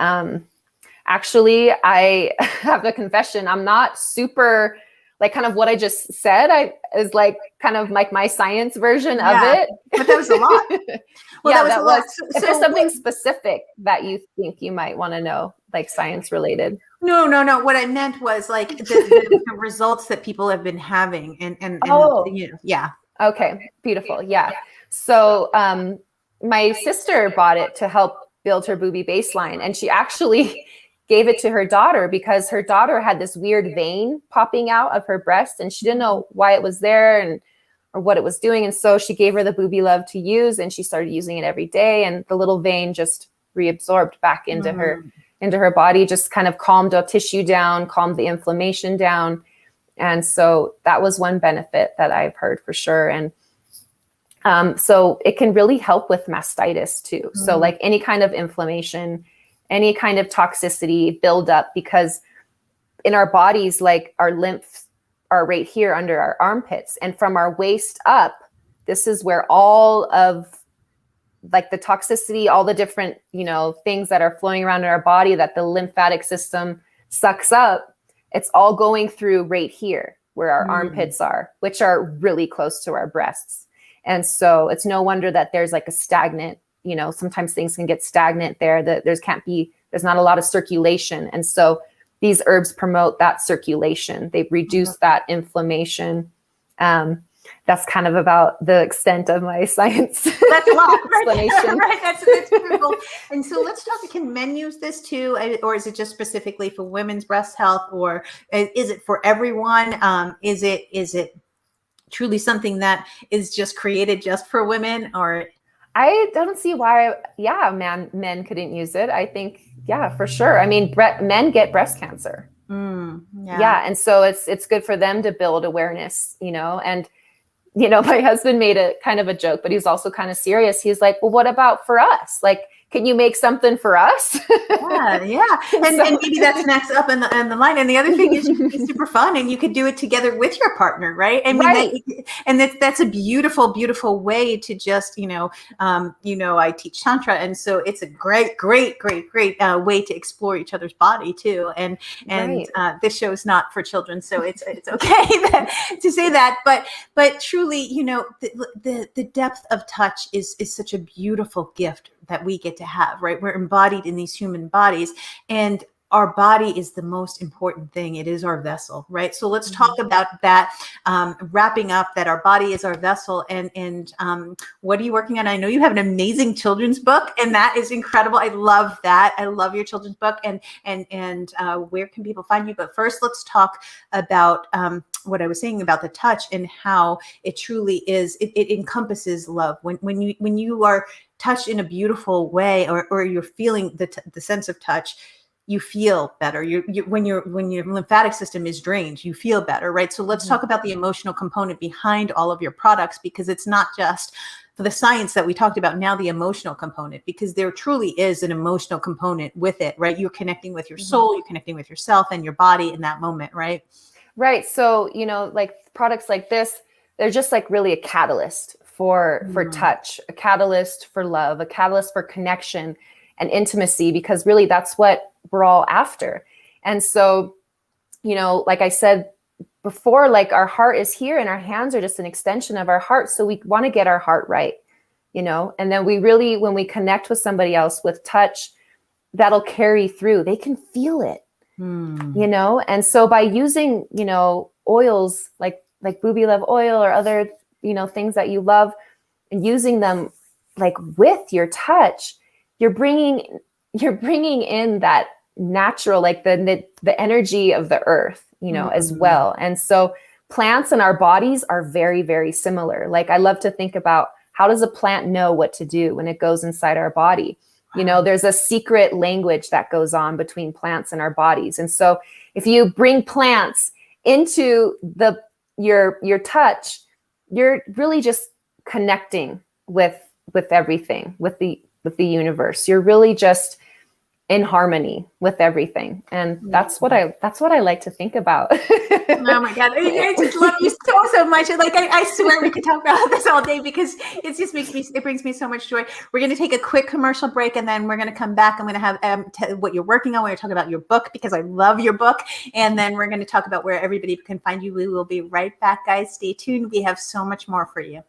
Actually, I have a confession. I'm not super, like, kind of what I just said is like kind of like my science version of it. But that was a lot. Well, that was. If there's something specific that you think you might want to know, like science related. No. What I meant was like the results that people have been having, and yeah. Okay, beautiful. Yeah. So my sister bought it to help build her boobie baseline, and she actually gave it to her daughter because her daughter had this weird vein popping out of her breast, and she didn't know why it was there or what it was doing. And so she gave her the Boobie Love to use, and she started using it every day. And the little vein just reabsorbed back into her body, just kind of calmed the tissue down, calmed the inflammation down. And so that was one benefit that I've heard for sure. And so it can really help with mastitis too. So like any kind of inflammation, any kind of toxicity buildup, because in our bodies, like our lymphs are right here under our armpits, and from our waist up, this is where all of like the toxicity, all the different, things that are flowing around in our body that the lymphatic system sucks up, it's all going through right here where our armpits are, which are really close to our breasts. And so it's no wonder that there's like a stagnant, sometimes things can get stagnant there, that there's not a lot of circulation. And so these herbs promote that circulation. They reduce that inflammation. That's kind of about the extent of my science. That's a lot, explanation. Right. That's beautiful. And so let's talk, can men use this too? Or is it just specifically for women's breast health, or is it for everyone? Is it truly something that is just created just for women? Or I don't see why, men couldn't use it. I think, for sure. I mean, men get breast cancer. And so it's good for them to build awareness, and, my husband made a kind of a joke, but he's also kind of serious. He's like, well, what about for us? Like, can you make something for us? Yeah. And maybe that's next up in the line. And the other thing is, you can be super fun, and you could do it together with your partner, right? I mean, that's a beautiful, beautiful way to just, I teach Tantra. And so it's a great way to explore each other's body too. And this show is not for children, so it's okay to say that. But truly, the depth of touch is such a beautiful gift that we get to have, right? We're embodied in these human bodies, and our body is the most important thing. It is our vessel, right? So let's talk about that, wrapping up that our body is our vessel. And what are you working on? I know you have an amazing children's book, and that is incredible. I love that. I love your children's book. And where can people find you? But first, let's talk about what I was saying about the touch and how it truly is. It encompasses love. When you are touched in a beautiful way, or you're feeling the sense of touch, you feel better. When your lymphatic system is drained, you feel better, right? So let's talk about the emotional component behind all of your products, because it's not just for the science that we talked about, now the emotional component, because there truly is an emotional component with it, right? You're connecting with your soul, you're connecting with yourself and your body in that moment, right? Right. So, like products like this, they're just like really a catalyst for touch, a catalyst for love, a catalyst for connection and intimacy, because really that's what we're all after. And so, like I said before, like our heart is here and our hands are just an extension of our heart. So we want to get our heart right, and then we really, when we connect with somebody else with touch, that'll carry through. They can feel it, and so by using, oils like Booby Love oil or other, things that you love, and using them like with your touch, you're bringing in that natural, like the energy of the earth, as well. And so plants and our bodies are very, very similar. Like I love to think about, how does a plant know what to do when it goes inside our body? There's a secret language that goes on between plants and our bodies. And so if you bring plants into your touch, you're really just connecting with everything, with the universe. You're really just in harmony with everything. And that's what I like to think about. Oh my God. I just love you so much. Like, I swear we could talk about this all day, because it just it brings me so much joy. We're going to take a quick commercial break, and then we're going to come back. I'm going to have what you're working on. We're going to talk about your book, because I love your book. And then we're going to talk about where everybody can find you. We will be right back, guys. Stay tuned. We have so much more for you.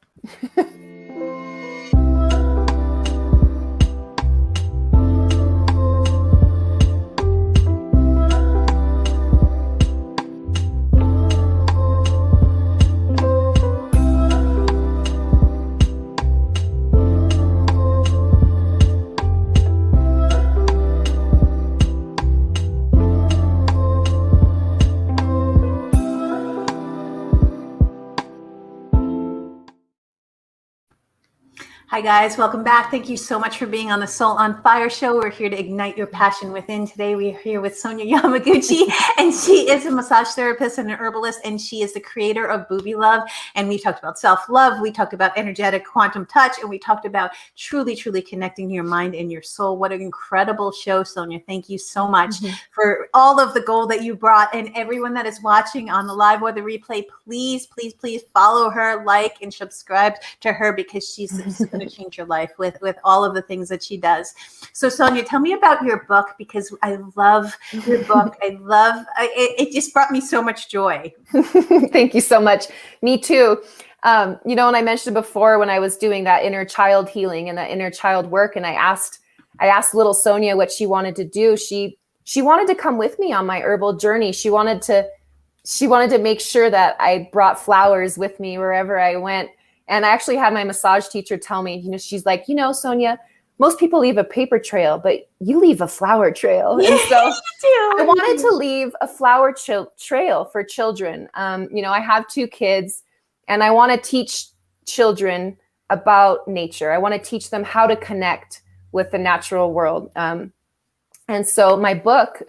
Hi guys, welcome back. Thank you so much for being on the Soul on Fire show. We're here to ignite your passion within. Today we're here with Sonya Yamaguchi, and she is a massage therapist and an herbalist, and she is the creator of Booby Love. And we talked about self-love, we talked about energetic quantum touch, and we talked about truly, truly connecting to your mind and your soul. What an incredible show, Sonya. Thank you so much for all of the gold that you brought. And everyone that is watching on the live or the replay, please, please, please follow her, like, and subscribe to her, because she's going to change your life with all of the things that she does. So Sonya, tell me about your book, because I love your book. It just brought me so much joy. Thank you so much. Me too. And I mentioned before, when I was doing that inner child healing and that inner child work, and I asked little Sonya what she wanted to do. She wanted to come with me on my herbal journey. She wanted to make sure that I brought flowers with me wherever I went. And I actually had my massage teacher tell me, she's like, Sonya, most people leave a paper trail, but you leave a flower trail. And so I wanted to leave a flower trail for children. I have 2 kids, and I want to teach children about nature. I want to teach them how to connect with the natural world. And so my book,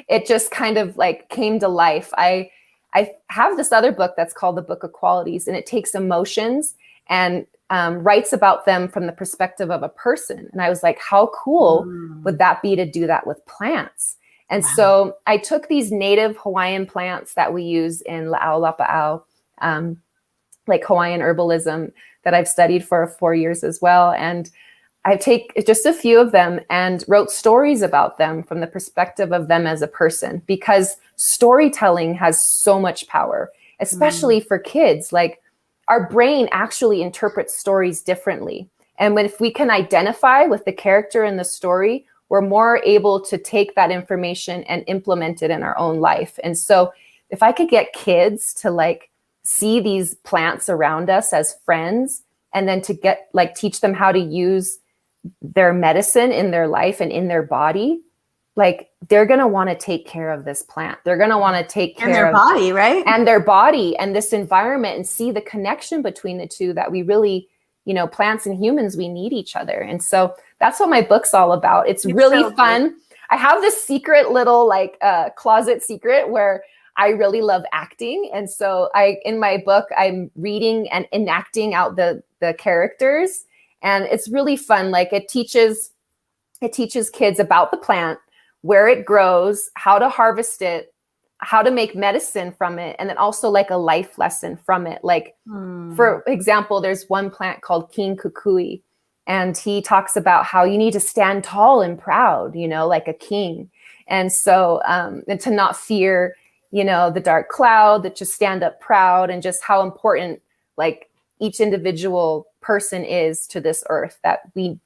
it just kind of like came to life. I have this other book that's called The Book of Qualities, and it takes emotions and writes about them from the perspective of a person. And I was like, how cool would that be to do that with plants? And so I took these native Hawaiian plants that we use in La'au Lapa'au, like Hawaiian herbalism, that I've studied for 4 years as well. And I take just a few of them and wrote stories about them from the perspective of them as a person, because storytelling has so much power, especially for kids. Like, our brain actually interprets stories differently. And if we can identify with the character in the story, we're more able to take that information and implement it in our own life. And so if I could get kids to like see these plants around us as friends, and then to teach them how to use their medicine in their life and in their body, like, they're going to want to take care of this plant. They're going to want to take care of their body, right? And their body and this environment, and see the connection between the two, that we really, plants and humans, we need each other. And so that's what my book's all about. It's really so fun. I have this secret little like closet secret where I really love acting. And so in my book, I'm reading and enacting out the characters, and it's really fun. Like it teaches kids about the plant, where it grows, how to harvest it, how to make medicine from it, and then also like a life lesson from it. Like for example, there's one plant called King Kukui, and he talks about how you need to stand tall and proud, like a king. And so, and to not fear, the dark cloud, that just stand up proud, and just how important like each individual person is to this earth,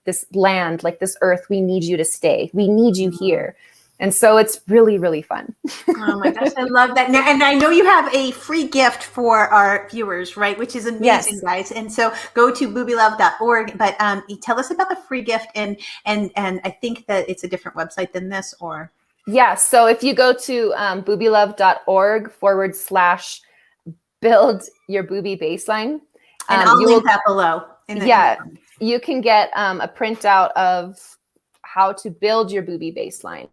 this land, like this earth, we need you to stay. We need you here. And so it's really, really fun. Oh my gosh, I love that. And I know you have a free gift for our viewers, right? Which is amazing, yes, guys. And so go to boobylove.org, but tell us about the free gift. And I think that it's a different website than this, or? Yeah. So if you go to boobylove.org/build your booby baseline. And I'll link that below. You can get a printout of how to build your booby baseline.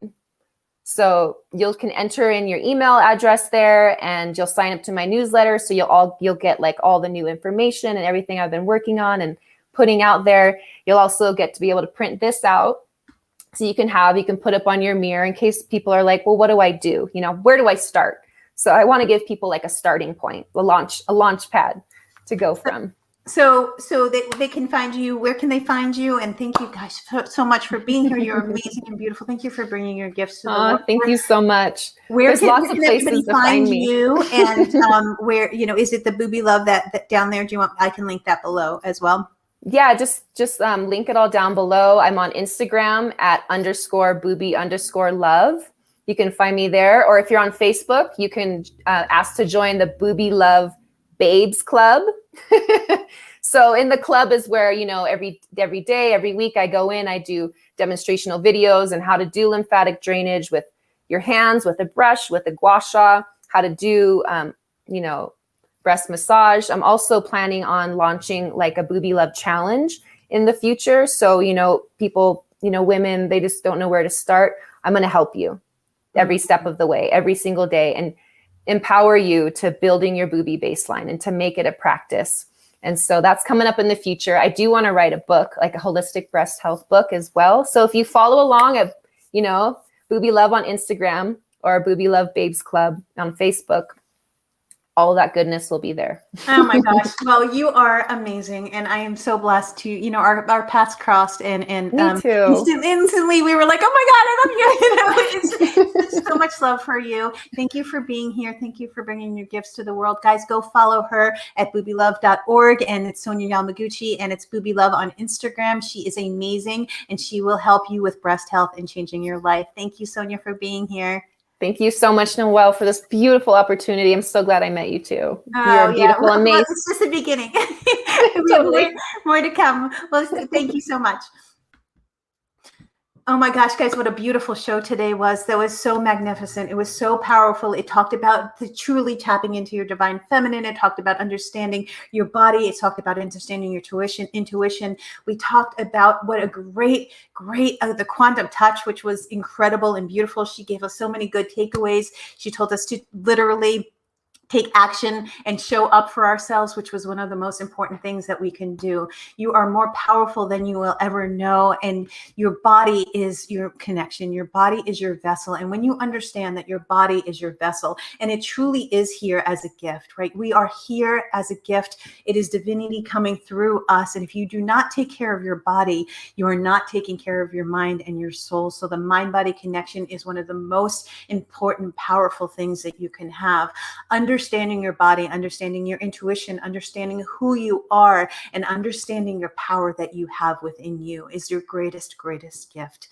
So you can enter in your email address there, and you'll sign up to my newsletter. So you'll get like all the new information and everything I've been working on and putting out there. You'll also get to be able to print this out. So you can put up on your mirror in case people are like, well, what do I do? Where do I start? So I want to give people like a starting point, a launch pad to go from. So they can find you. Where can they find you? And thank you guys so much for being here. You're amazing and beautiful. Thank you for bringing your gifts to the world. Thank you so much. There's lots of places to find you. And where, is it the Booby Love that down there? I can link that below as well. Yeah, just link it all down below. I'm on Instagram at _booby_love. You can find me there. Or if you're on Facebook, you can ask to join the Booby Love Babes Club. So in the club is where, every day, every week I go in, I do demonstrational videos and how to do lymphatic drainage with your hands, with a brush, with a gua sha, how to do, breast massage. I'm also planning on launching like a Booby Love challenge in the future. So, people, women, they just don't know where to start. I'm going to help you every step of the way, every single day, and empower you to building your booby baseline and to make it a practice. And so that's coming up in the future. I do want to write a book, like a holistic breast health book as well. So if you follow along at, Booby Love on Instagram or Booby Love Babes Club on Facebook, all of that goodness will be there. Oh my gosh. Well, you are amazing. And I am so blessed to, our paths crossed and Me too. Instantly we were like, oh my God, I love you. It's so much love for you. Thank you for being here. Thank you for bringing your gifts to the world. Guys, go follow her at boobylove.org, and it's Sonya Yamaguchi, and it's Booby Love on Instagram. She is amazing, and she will help you with breast health and changing your life. Thank you, Sonya, for being here. Thank you so much, Noelle, for this beautiful opportunity. I'm so glad I met you too. You're beautiful, amazing. Well, it's just the beginning. Totally. more to come. Well, thank you so much. Oh my gosh, guys, what a beautiful show today was. That was so magnificent. It was so powerful. It talked about truly tapping into your divine feminine. It talked about understanding your body. It talked about understanding your intuition. We talked about what a great, the quantum touch, which was incredible and beautiful. She gave us so many good takeaways. She told us to literally take action and show up for ourselves, which was one of the most important things that we can do. You are more powerful than you will ever know. And your body is your connection. Your body is your vessel. And when you understand that your body is your vessel, and it truly is here as a gift, right? We are here as a gift. It is divinity coming through us. And if you do not take care of your body, you are not taking care of your mind and your soul. So the mind-body connection is one of the most important, powerful things that you can have. Understanding your body, understanding your intuition, understanding who you are, and understanding your power that you have within you is your greatest gift.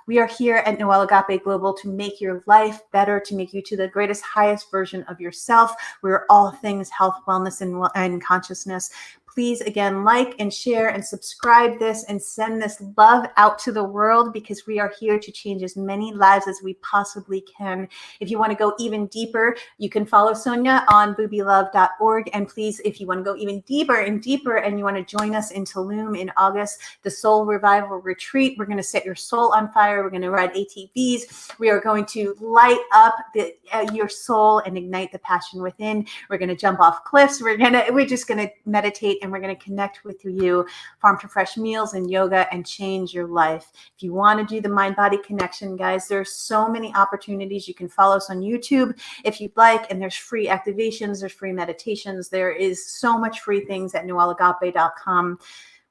We are here at Noelle Agape Global to make your life better, to make you to the greatest, highest version of yourself. We're all things health, wellness, and consciousness. Please, again, like and share and subscribe this and send this love out to the world, because we are here to change as many lives as we possibly can. If you want to go even deeper, you can follow Sonya on boobylove.org. And please, if you want to go even deeper and you want to join us in Tulum in August, the Soul Revival Retreat, we're going to set your soul on fire. fire. We're going to ride ATVs. We are going to light up your soul and ignite the passion within. We're going to jump off cliffs. We're just going to meditate, and we're going to connect with you, farm to fresh meals and yoga, and change your life. If you want to do the mind-body connection, guys, there's so many opportunities. You can follow us on YouTube if you'd like, and there's free activations, there's free meditations. There is so much free things at noelleagape.com.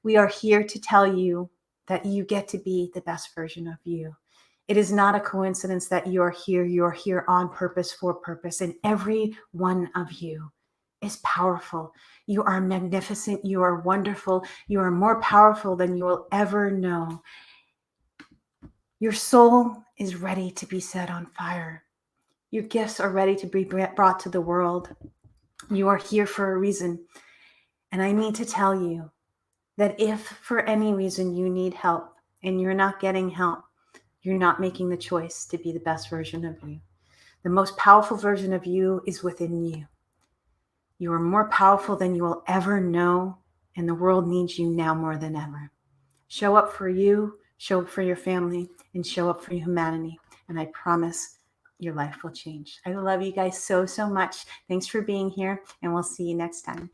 We are here to tell you that you get to be the best version of you. It is not a coincidence that you are here. You are here on purpose, for purpose, and every one of you is powerful. You are magnificent. You are wonderful. You are more powerful than you will ever know. Your soul is ready to be set on fire. Your gifts are ready to be brought to the world. You are here for a reason. And I need to tell you that if for any reason you need help and you're not getting help, you're not making the choice to be the best version of you. The most powerful version of you is within you. You are more powerful than you will ever know, and the world needs you now more than ever. Show up for you, show up for your family, and show up for humanity. And I promise your life will change. I love you guys so, so much. Thanks for being here, and we'll see you next time.